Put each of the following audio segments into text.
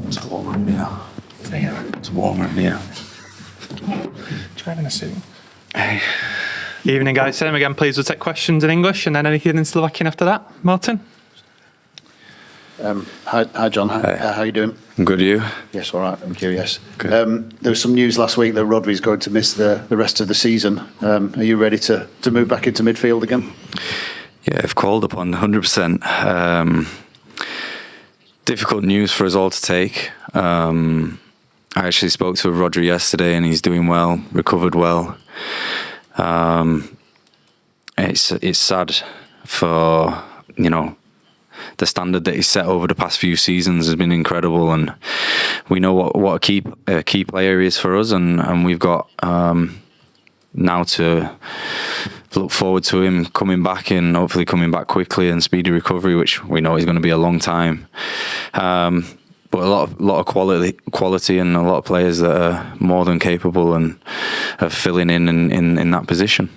It's warmer in here. It's warmer in here. Driving a suit. Hey. Evening, guys. Same again, please. We'll take questions in English and then anything in Slovakian after that. Martin? Hi, John. How are you doing? I'm good, you? Yes, all right. Thank you. Yes. Good. There was some news last week that Rodri's going to miss the rest of the season. Are you ready to move back into midfield again? Yeah, if called upon, 100%. Difficult news for us all to take. I actually spoke to Rodri yesterday, and he's doing well, recovered well. It's sad for, the standard that he's set over the past few seasons has been incredible, and we know what a key player he is for us, and we've got now to look forward to him coming back and hopefully coming back quickly and speedy recovery, which we know is going to be a long time. But a lot of quality and a lot of players that are more than capable and of filling in that position.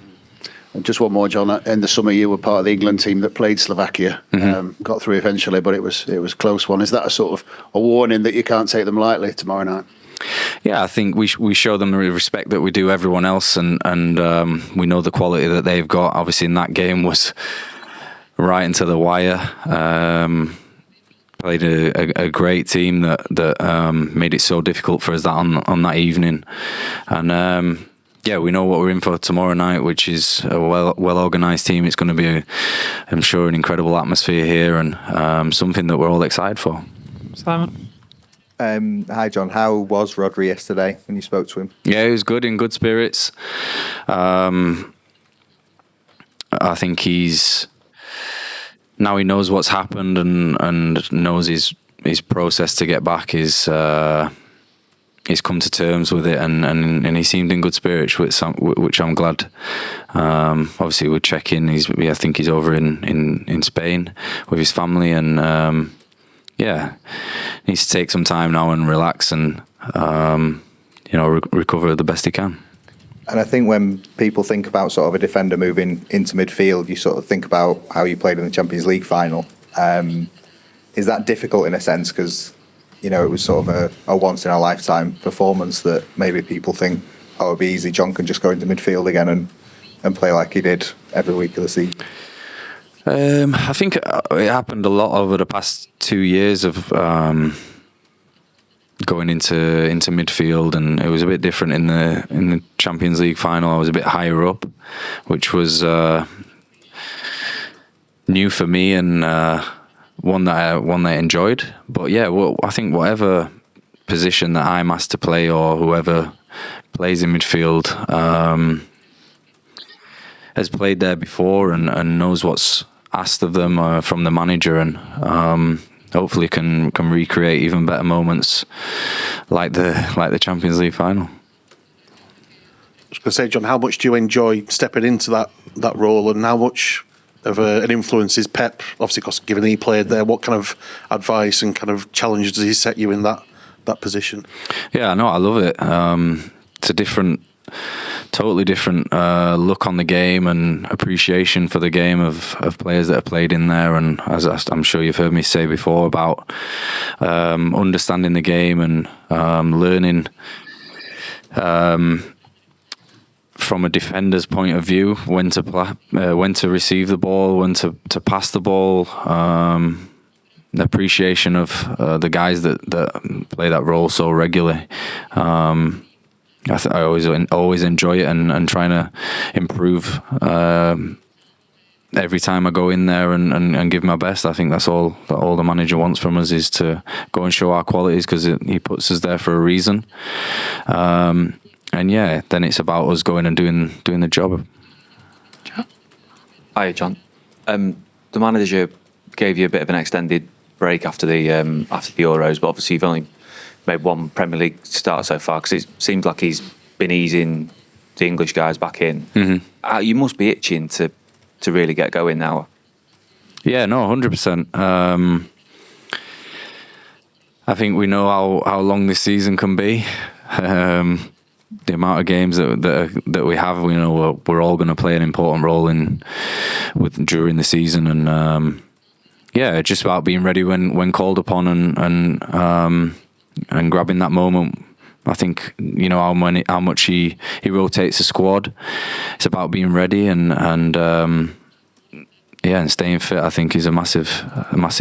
And just one more, John. In the summer, you were part of the England team that played Slovakia. Got through eventually, but it was a close one. Is that a sort of a warning that you can't take them lightly tomorrow night? Yeah, I think we show them the respect that we do everyone else, and we know the quality that they've got. Obviously, in that game was right into the wire. Played a great team that made it so difficult for us on that evening, and yeah, we know what we're in for tomorrow night, which is a well organised team. It's going to be, I'm sure, an incredible atmosphere here, and something that we're all excited for. Simon? Hi, John. How was Rodri yesterday when you spoke to him? Yeah, he was good, in good spirits. I think now he knows what's happened and knows his process to get back is. He's come to terms with it, and he seemed in good spirits, which I'm glad. Obviously, we'll check in. I think he's over in Spain with his family, and yeah, needs to take some time now and relax and recover the best he can. And I think when people think about sort of a defender moving into midfield, you sort of think about how you played in the Champions League final. Is that difficult in a sense? Because it was sort of a once-in-a-lifetime performance that maybe people think, oh, it'd be easy, John can just go into midfield again and play like he did every week of the season. I think it happened a lot over the past 2 years of going into midfield, and it was a bit different in the Champions League final. I was a bit higher up, which was new for me, and one that I enjoyed. But yeah, I think whatever position that I'm asked to play, or whoever plays in midfield has played there before and knows what's asked of them from the manager, and hopefully can recreate even better moments like the Champions League final. I was going to say, John, how much do you enjoy stepping into that role, and how much of an influence is Pep, obviously, because given he played there, what kind of advice and kind of challenges does he set you in that position? Yeah, no, I love it. It's a totally different look on the game and appreciation for the game of players that have played in there, and as I'm sure you've heard me say before about understanding the game and learning from a defender's point of view, when to receive the ball, when to pass the ball, the appreciation of the guys that play that role so regularly. I always enjoy it, and trying to improve every time I go in there and give my best. I think that's all the manager wants from us, is to go and show our qualities, because he puts us there for a reason. And yeah, then it's about us going and doing the job. Hi, John. The manager gave you a bit of an extended break after the Euros, but obviously you've only made one Premier League start so far, because it seems like he's been easing the English guys back in. Mm-hmm. You must be itching to really get going now. Yeah, no, 100%. I think we know how long this season can be. The amount of games that we have, we know we're all going to play an important role during the season, and yeah, just about being ready when called upon and grabbing that moment. I think how much he rotates the squad. It's about being ready and staying fit. I think is a massive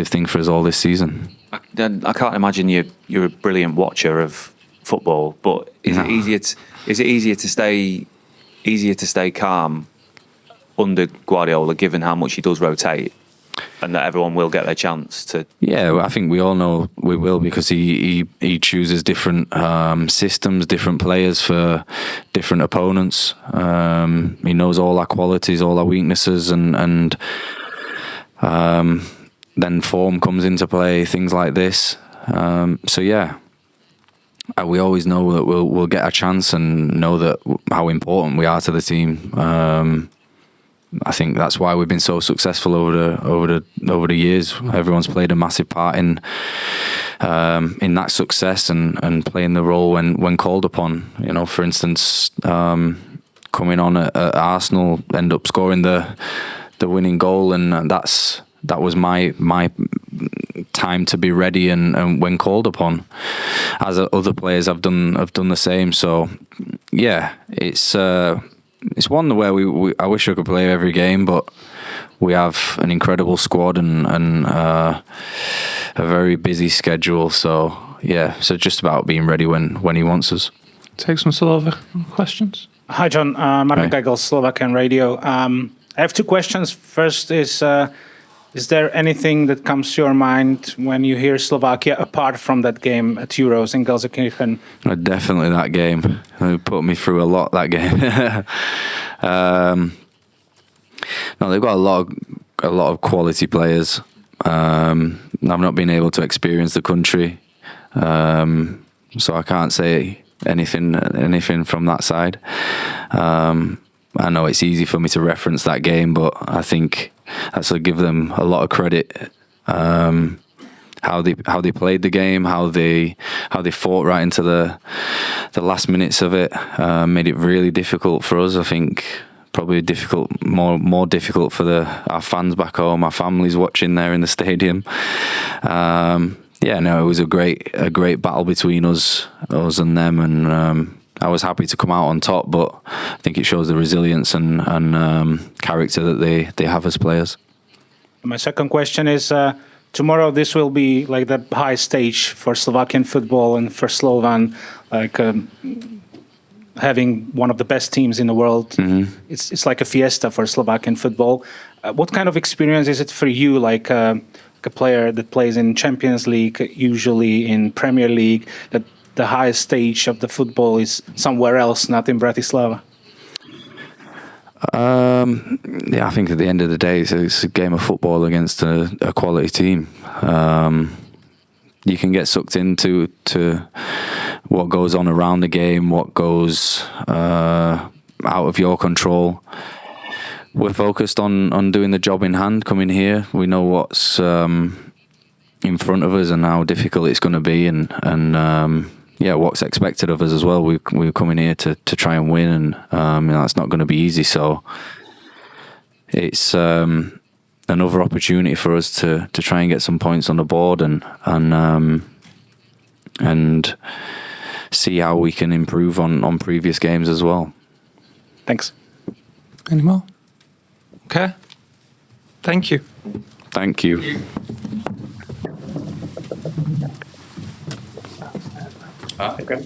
thing for us all this season. I can't imagine you're a brilliant watcher of football, but is it easier to stay calm under Guardiola, given how much he does rotate, and that everyone will get their chance to? Yeah, well, I think we all know we will, because he chooses different systems, different players for different opponents. He knows all our qualities, all our weaknesses, and then form comes into play, things like this. So yeah, we always know that we'll get a chance and know that how important we are to the team. I think that's why we've been so successful over the years. Everyone's played a massive part in that success and playing the role when called upon. For instance, coming on at Arsenal, end up scoring the winning goal, and that was my time to be ready and when called upon, as other players have done the same. So yeah, it's one where I wish I could play every game, but we have an incredible squad and a very busy schedule. So yeah, so just about being ready when he wants us. Take some Slovak questions. Hi, John. Martin Gagel, Slovakian Radio. I have two questions. First is there anything that comes to your mind when you hear Slovakia, apart from that game at Euros in Gelsenkirchen? Definitely that game. It put me through a lot, that game. No, they've got a lot of quality players. I've not been able to experience the country, so I can't say anything from that side. I know it's easy for me to reference that game, but I think that's to give them a lot of credit. How they played the game, how they fought right into the last minutes of it, made it really difficult for us. I think probably more difficult for our fans back home, our families watching there in the stadium. It was a great battle between us and them, and I was happy to come out on top, but I think it shows the resilience and character that they have as players. My second question is, tomorrow this will be like the high stage for Slovakian football and for Slovan, having one of the best teams in the world. Mm-hmm. It's like a fiesta for Slovakian football. What kind of experience is it for you, like a player that plays in Champions League, usually in Premier League, that the highest stage of the football is somewhere else, not in Bratislava? I think at the end of the day, it's a game of football against a quality team. You can get sucked into what goes on around the game, what goes out of your control. We're focused on doing the job in hand coming here. We know what's in front of us and how difficult it's going to be, and what's expected of us as well. We're coming here to try and win, and it's not going to be easy. So it's another opportunity for us to try and get some points on the board and see how we can improve on previous games as well. Thanks. Any more? Okay. Thank you. Thank you. Okay.